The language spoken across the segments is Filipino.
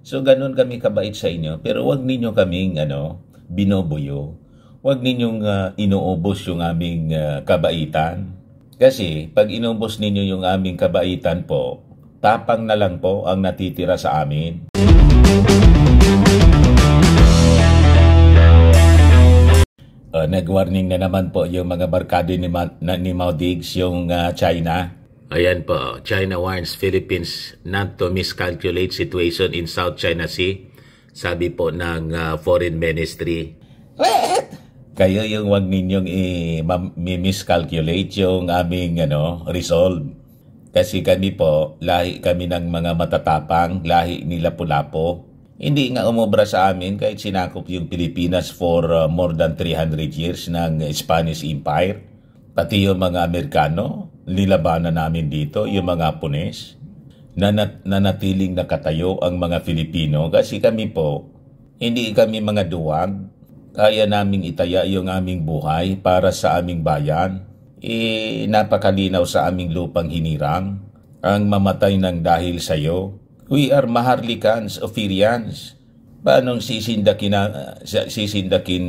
So ganun kami kabait sa inyo, pero wag ninyo kaming binobuyo. Wag ninyong inuubos yung aming kabaitan. Kasi pag inubos ninyo yung aming kabaitan po, tapang na lang po ang natitira sa amin. Nag-warning na naman po yung mga barkada ni Maudigs, yung China. Ayan po, China warns Philippines not to miscalculate situation in South China Sea. Sabi po ng Foreign Ministry. What? Kayo yung wag ninyong i-miscalculate yung aming resolve. Kasi kami po, lahi kami ng mga matatapang, lahi ni Lapu-Lapu. Hindi nga umubra sa amin kahit sinakop yung Pilipinas for more than 300 years ng Spanish Empire. Pati yung mga Amerikano, nilabanan namin dito, yung mga Hapones, nanatiling nakatayo ang mga Filipino kasi kami po, hindi kami mga duwag, kaya naming itaya yung aming buhay para sa aming bayan. Napakalinaw sa aming lupang hinirang, ang mamatay ng dahil sayo. We are Maharlikans, Ophirians. Paanong sisindakin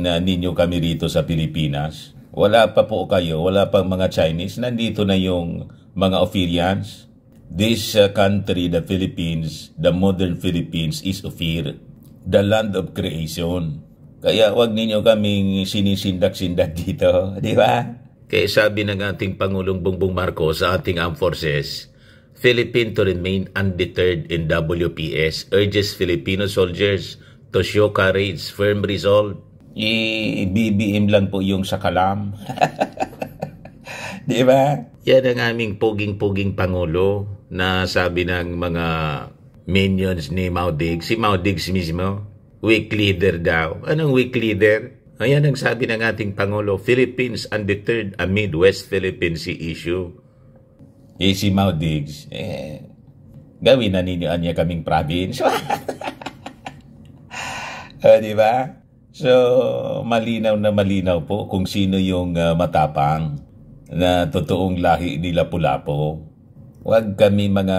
ninyo kami rito sa Pilipinas? Wala pa po kayo, wala pang mga Chinese, nandito na yung mga Ophirians. This country, the Philippines, the modern Philippines is Ophir, the land of creation. Kaya wag ninyo kaming sinisindak-sindak dito, di ba? Kaya sabi ng ating Pangulong Bongbong Marcos sa ating armed forces, Philippines to remain undeterred in WPS, urges Filipino soldiers to show courage, firm resolve. BBM lang po yung sakalam. Di ba? Yan ang aming puging-puging Pangulo na sabi ng mga minions ni Maudigs. Si Maudigs mismo, weak leader daw. Anong weak leader? Ayan ang sabi ng ating Pangulo, Philippines undeterred amid West Philippine Sea issue. Si Maudigs, gawin na ninyo niya kaming province. Di ba? So, malinaw na malinaw po kung sino yung matapang na totoong lahi ni Lapu-Lapu. Huwag kami mga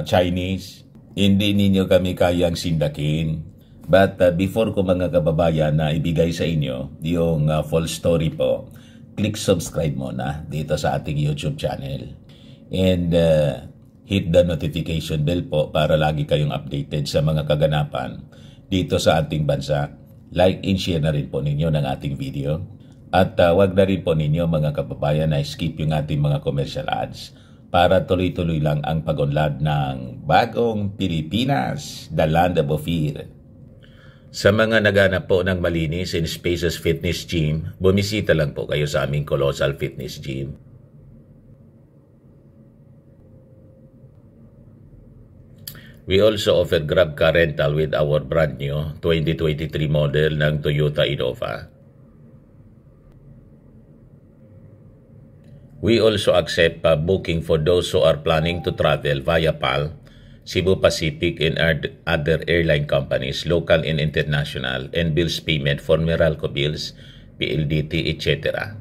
Chinese, hindi ninyo kami kayang sindakin. But before ko mga kababayan na ibigay sa inyo yung full story po, click subscribe muna dito sa ating YouTube channel. And hit the notification bell po para lagi kayong updated sa mga kaganapan dito sa ating bansa. Like and share na rin po ninyo ng ating video. At wag na rin po ninyo mga kababayan na skip yung ating mga commercial ads para tuloy-tuloy lang ang pag-unlad ng bagong Pilipinas, the land of Ophir. Sa mga naghanap po ng malinis and spacious fitness gym, bumisita lang po kayo sa aming Colossal Fitness Gym. We also offer Grab car rental with our brand new 2023 model ng Toyota Innova. We also accept booking for those who are planning to travel via PAL, Cebu Pacific and other airline companies, local and international, and bills payment for Meralco bills, PLDT, etc.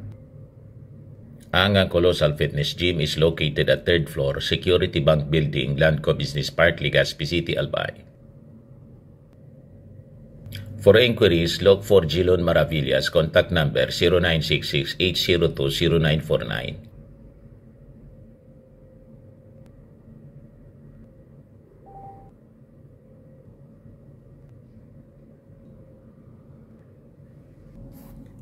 Ang Colossal Fitness Gym is located at 3rd floor, Security Bank Building, Landco Business Park, Legazpi City, Albay. For inquiries, log for Gilon Maravillas, contact number 0966-802-0949.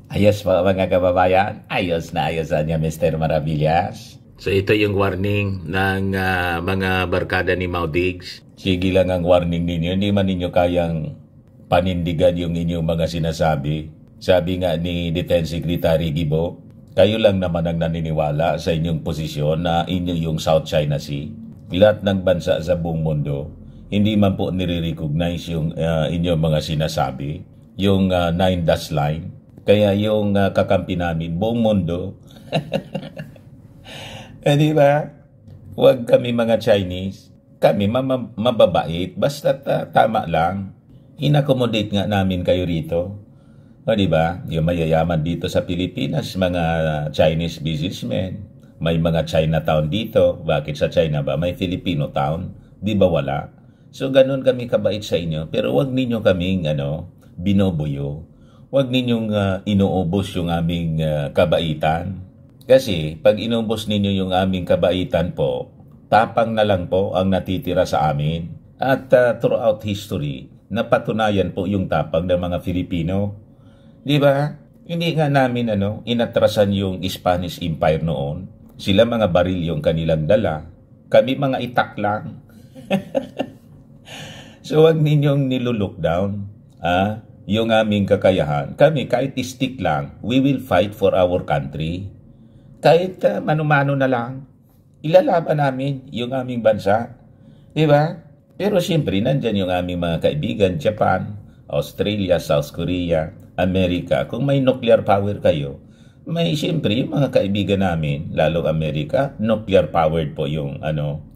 Ayos po mga kababayan, ayos na niya Mr. Maravillas. So ito yung warning ng mga barkada ni Maudigs. Sige lang ang warning ninyo, hindi man ninyo kayang panindigan yung inyong mga sinasabi. Sabi nga ni Defense Secretary Gibo, kayo lang naman ang naniniwala sa inyong posisyon na inyo yung South China Sea. Lahat ng bansa sa buong mundo, hindi man po nire-recognize yung inyong mga sinasabi, yung 9-dash line. Kaya yung kakampi namin, buong mundo. Di ba? Huwag kami mga Chinese. Kami mababait. Basta tama lang. Inakomodate nga namin kayo rito. Di ba? Yung mayayaman dito sa Pilipinas, mga Chinese businessmen. May mga Chinatown dito. Bakit sa China ba? May Filipino town. Di ba wala? So ganun kami kabait sa inyo, pero wag ninyo kaming binobuyo. Wag ninyong inuubos yung aming kabaitan. Kasi pag inubos ninyo yung aming kabaitan po, tapang na lang po ang natitira sa amin. At throughout history, napatunayan po yung tapang ng mga Filipino. Di ba? Hindi nga namin inatrasan yung Spanish Empire noon. Sila mga baril yung kanilang dala. Kami mga itak lang. So wag ninyong nilulook down yung aming kakayahan. Kami kahit stick lang, we will fight for our country. Kahit mano-mano na lang, ilalaban namin yung aming bansa. Di ba? Pero siyempre, nandyan yung aming mga kaibigan, Japan, Australia, South Korea, Amerika. Kung may nuclear power kayo, may siyempre yung mga kaibigan namin, lalo Amerika, nuclear powered po yung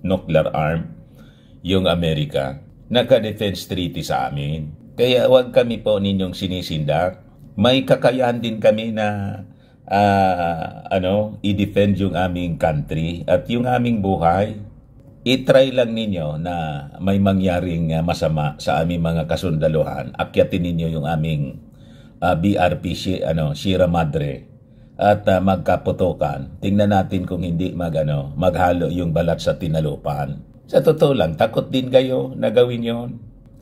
nuclear arm, yung Amerika. Naka-defense treaty sa amin. Kaya wag kami po ninyong sinisindak. May kakayahan din kami na i-defend yung aming country at yung aming buhay. I-try lang ninyo na may mangyaring masama sa aming mga kasundaluhan. Akyatin ninyo yung aming BRP Sierra Madre at magkaputukan. Tingnan natin kung hindi maghalo yung balat sa tinalupan. Sa totoo lang, takot din kayo na gawin yon.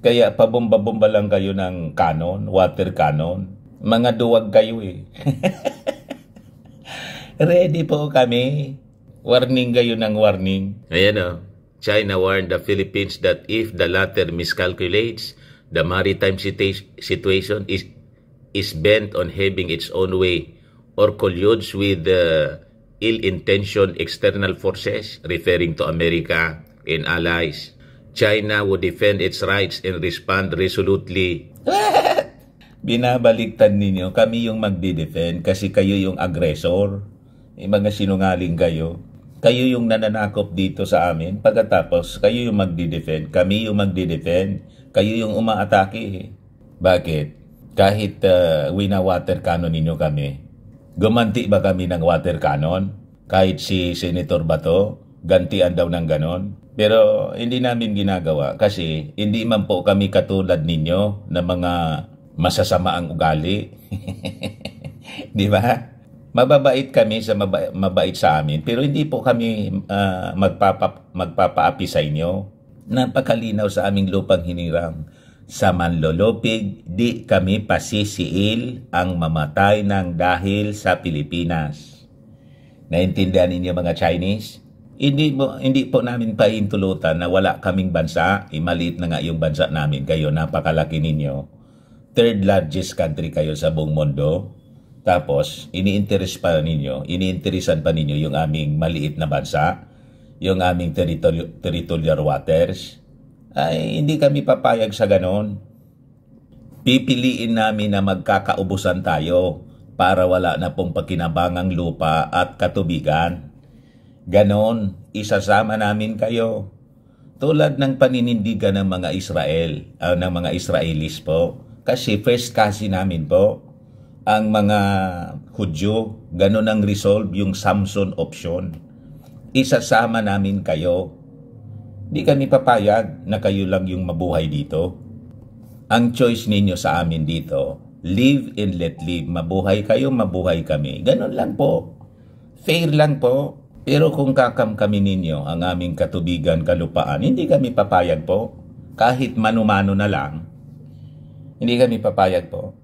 Kaya pabomba-bomba lang kayo ng cannon, water cannon. Mga duwag kayo eh. Ready po kami. Warning kayo ng warning. Ayan China warned the Philippines that if the latter miscalculates, the maritime situation is bent on having its own way or colludes with ill-intentioned external forces, referring to America and allies. China would defend its rights and respond resolutely. Binabaliktad ninyo, kami yung magdi-defend kasi kayo yung aggressor. Mga sinungaling kayo. Kayo yung nananakop dito sa amin. Pagkatapos, kayo yung magdi-defend. Kami yung magdi-defend. Kayo yung umaatake. Bakit? Kahit wina-water cannon ninyo kami, gumanti ba kami ng water cannon? Kahit si Senator Bato, gantian daw ng ganon. Pero hindi namin ginagawa kasi hindi man po kami katulad ninyo na mga masasama ang ugali. Di ba? Mababait kami sa mabait sa amin, pero hindi po kami magpapaapi sa inyo. Napakalinaw sa aming lupang hinirang. Sa manlolopig, di kami pasisiil ang mamatay ng dahil sa Pilipinas. Naintindihan ninyo mga Chinese? Hindi po namin pahintulutan na wala kaming bansa. Maliit na nga yung bansa namin. Kayo, napakalaki ninyo. Third largest country kayo sa buong mundo. Tapos, iniinteresan pa ninyo yung aming maliit na bansa, yung aming territorial waters. Ay, hindi kami papayag sa ganon. Pipiliin namin na magkakaubusan tayo para wala na pong pakinabangang lupa at katubigan. Ganon, isasama namin kayo. Tulad ng paninindigan ng mga ng mga Israelis po. Kasi first cousin namin po. Ang mga Hudyo, ganun ang resolve yung Samson option. Isasama namin kayo. Di kami papayag na kayo lang yung mabuhay dito. Ang choice ninyo sa amin dito, live and let live. Mabuhay kayo, mabuhay kami. Ganun lang po. Fair lang po. Pero kung kakam kami ninyo ang aming katubigan, kalupaan, hindi kami papayag po. Kahit mano-mano na lang, hindi kami papayag po.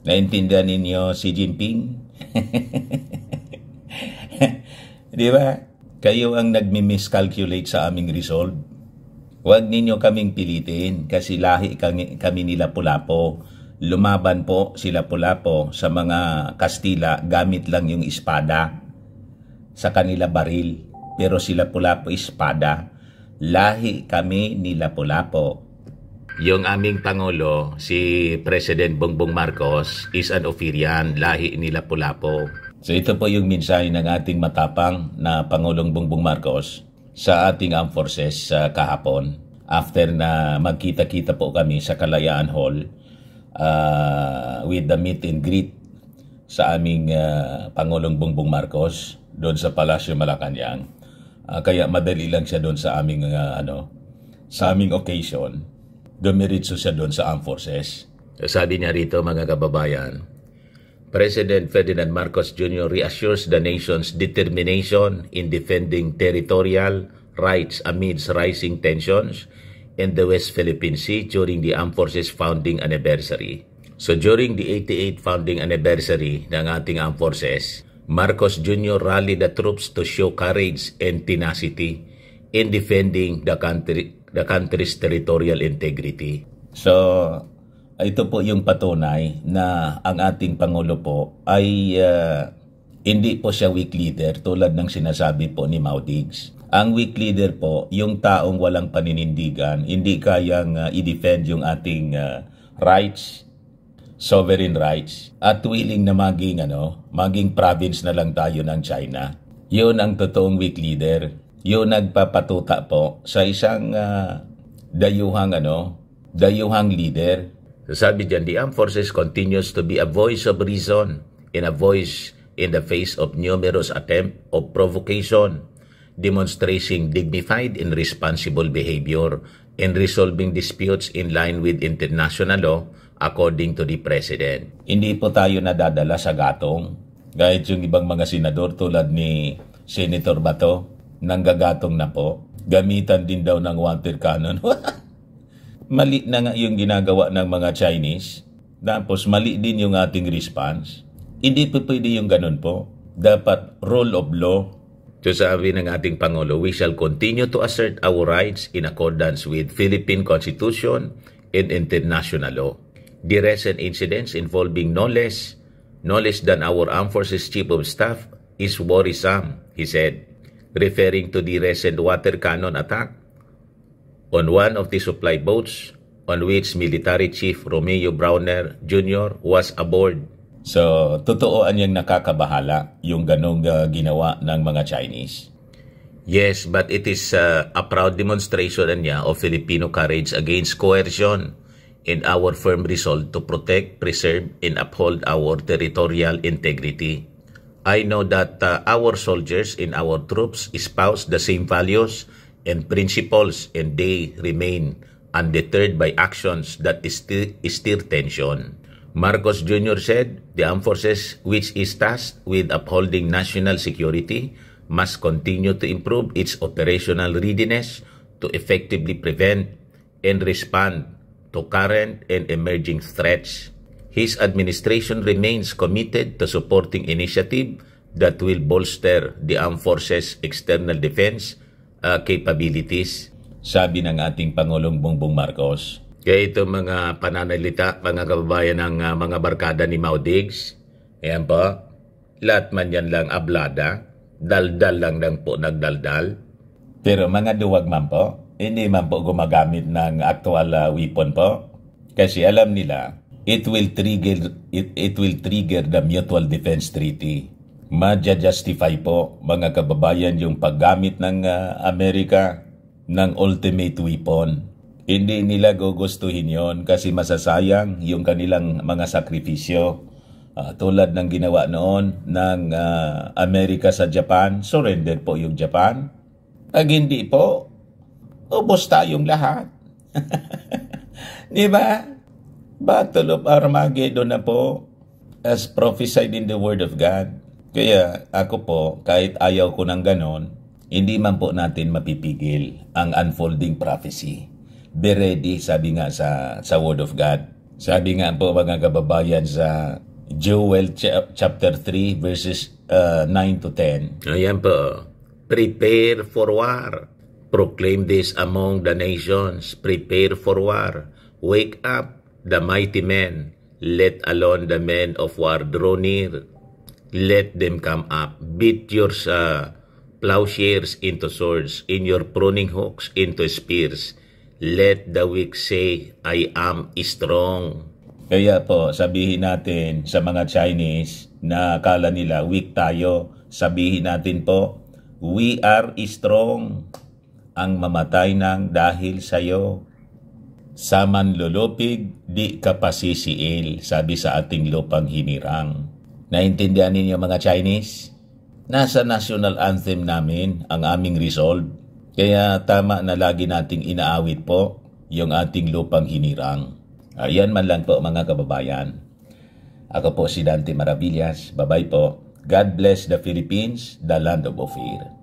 Naintindihan ninyo si Jinping? Di ba? Kayo ang nagmi-miscalculate sa aming resolve. Huwag ninyo kaming pilitin kasi lahi kami nila Pulapo. Lumaban po sila Pulapo sa mga Kastila gamit lang yung espada. Sa kanila baril. Pero sila Pulapo espada. Lahi kami nila Pulapo. Yung aming Pangulo, si President Bongbong Marcos, is an Ophirian, lahi nila Pulapo. So ito po yung mensahe ng ating matapang na Pangulong Bongbong Marcos sa ating armed forces kahapon. After na magkita-kita po kami sa Kalayaan Hall with the meet and greet sa aming Pangulong Bongbong Marcos doon sa Palasyo Malacanang. Kaya madali lang siya doon sa aming sa aming occasion, dumiritso siya doon sa armed forces. Sabi niya rito, mga kababayan, President Ferdinand Marcos Jr. reassures the nation's determination in defending territorial rights amidst rising tensions in the West Philippine Sea during the Armed Forces founding anniversary. So during the 88th founding anniversary ng ating Armed Forces, Marcos Jr. rallied the troops to show courage and tenacity in defending the country's territorial integrity. So, ito po yung patunay na ang ating Pangulo po ay hindi po siya weak leader tulad ng sinasabi po ni Mau Diggs. Ang weak leader po, yung taong walang paninindigan, hindi kayang i-defend yung ating rights, sovereign rights, at willing na maging province na lang tayo ng China. Yun ang totoong weak leader. Yun nagpapatuta po sa isang dayuhang leader. Sabi dyan, the armed forces continues to be a voice of reason and a voice in the face of numerous attempts of provocation, demonstrating dignified and responsible behavior and resolving disputes in line with international law, according to the President. Hindi po tayo nadadala sa gatong. Kahit yung ibang mga senador tulad ni Senator Bato, nanggagatong na po. Gamitan din daw ng water cannon. Mali na nga yung ginagawa ng mga Chinese. Tapos mali din yung ating response. Hindi po pwede yung ganun po. Dapat rule of law. So sabi ng ating Pangulo, we shall continue to assert our rights in accordance with Philippine Constitution and international law. The recent incidents involving no less than our Armed Forces Chief of Staff is worrisome, he said, referring to the recent water cannon attack on one of the supply boats on which Military Chief Romeo Browner Jr. was aboard. So, totoo anyang nakakabahala yung ganong ginawa ng mga Chinese. Yes, but it is a proud demonstration niya of Filipino courage against coercion and our firm resolve to protect, preserve, and uphold our territorial integrity. I know that our soldiers and our troops espouse the same values and principles, and they remain undeterred by actions that stir tension. Marcos Jr. said, the armed forces, which is tasked with upholding national security, must continue to improve its operational readiness to effectively prevent and respond to current and emerging threats. His administration remains committed to supporting initiatives that will bolster the armed forces' external defense capabilities, sabi ng ating Pangulong Bongbong Marcos. Kaya ito mga pananalita, mga kababayan ng mga barkada ni Mau Diggs, ayan po, lahat man yan lang ablada, daldal lang po nagdaldal. Pero mga duwag man po, hindi man po gumagamit ng actual weapon po. Kasi alam nila, it will trigger the Mutual Defense Treaty. Madja-justify po, mga kababayan, yung paggamit ng Amerika ng ultimate weapon. Hindi nila gugustuhin yon kasi masasayang yung kanilang mga sakripisyo. Tulad ng ginawa noon ng Amerika sa Japan, surrender po yung Japan. Pag hindi po, ubos tayong lahat. Di ba? Battle of Armageddon na po, as prophesied in the Word of God. Kaya ako po, kahit ayaw ko ng ganon, hindi man po natin mapipigil ang unfolding prophecy. Be ready, sabi nga sa Word of God. Sabi nga po mga kababayan sa Joel chapter 3 verses 9 to 10. Ayan po. Prepare for war. Proclaim this among the nations. Prepare for war. Wake up the mighty men. Let alone the men of war draw near. Let them come up. Beat your plowshares into swords, in your pruning hooks into spears. Let the weak say, I am strong. Kaya po, sabihin natin sa mga Chinese na akala nila weak tayo, sabihin natin po, we are strong. Ang mamatay nang dahil sa'yo. Sa manlulupig, di ka pasisiil, sabi sa ating lupang hinirang. Naintindihan ninyo mga Chinese? Nasa national anthem namin ang aming resolve. Kaya tama na lagi nating inaawit po yung ating lupang hinirang. Ayan man lang po mga kababayan. Ako po si Dante Maravillas. Bye-bye po. God bless the Philippines, the land of Ophir.